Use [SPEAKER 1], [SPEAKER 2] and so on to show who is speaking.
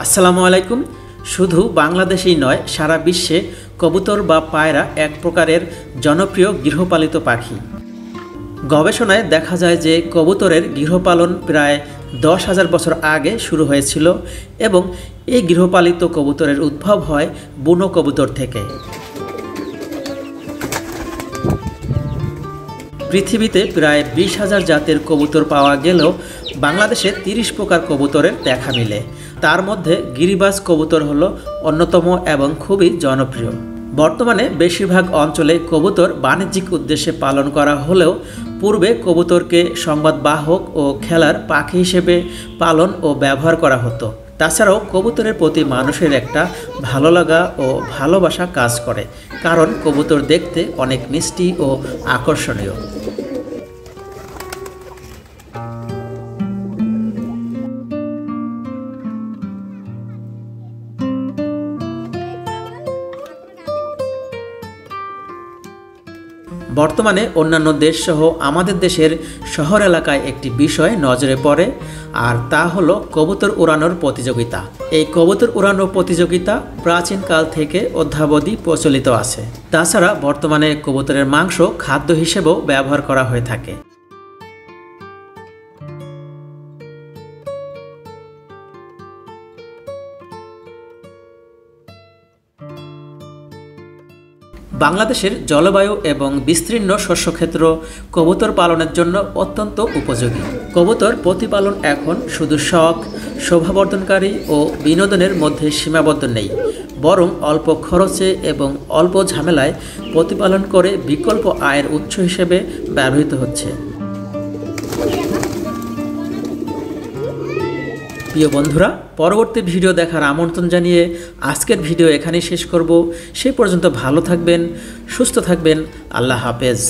[SPEAKER 1] আসসালামু আলাইকুম। শুধু বাংলাদেশেই নয়, সারা বিশ্বে কবুতর বা পায়রা এক প্রকারের জনপ্রিয় গৃহপালিত পাখি। গবেষণায় দেখা যায় যে কবুতরের গৃহপালন প্রায় 10,000 বছর আগে শুরু হয়েছিল এবং এই গৃহপালিত কবুতরের উদ্ভব হয় বুনো কবুতর থেকে। পৃথিবীতে প্রায় 20,000 জাতের কবুতর পাওয়া গেলেও বাংলাদেশে 30 প্রকার কবুতরের দেখা মিলে। তার মধ্যে গিরিবাজ কবুতর হলো অন্যতম এবং খুবই জনপ্রিয়। বর্তমানে বেশিরভাগ অঞ্চলে কবুতর বাণিজ্যিক উদ্দেশ্যে পালন করা হলেও পূর্বে কবুতরকে সংবাদবাহক ও খেলার পাখি হিসেবে পালন ও ব্যবহার করা হতো। তাছাড়াও কবুতরের প্রতি মানুষের একটা ভালো লাগা ও ভালোবাসা কাজ করে, কারণ কবুতর দেখতে অনেক মিষ্টি ও আকর্ষণীয়। বর্তমানে অন্যান্য দেশসহ আমাদের দেশের শহর এলাকায় একটি বিষয় নজরে পড়ে, আর তা হলো কবুতর উড়ানোর প্রতিযোগিতা। এই কবুতর উড়ানো প্রতিযোগিতা প্রাচীনকাল থেকে অদ্যাবধি প্রচলিত আছে। তাছাড়া বর্তমানে কবুতরের মাংস খাদ্য হিসেবেও ব্যবহার করা হয়ে থাকে। বাংলাদেশের জলবায়ু এবং বিস্তীর্ণ শস্যক্ষেত্র কবুতর পালনের জন্য অত্যন্ত উপযোগী। কবুতর প্রতিপালন এখন শুধু শখ, শোভাবর্ধনকারী ও বিনোদনের মধ্যে সীমাবদ্ধ নেই, বরং অল্প খরচে এবং অল্প ঝামেলায় প্রতিপালন করে বিকল্প আয়ের উৎস হিসেবে ব্যবহৃত হচ্ছে। প্রিয় বন্ধুরা, পরবর্তী ভিডিও দেখার আমন্ত্রণ জানিয়ে আজকের ভিডিও এখানেই শেষ করব। সে পর্যন্ত ভালো থাকবেন, সুস্থ থাকবেন। আল্লাহ হাফেজ।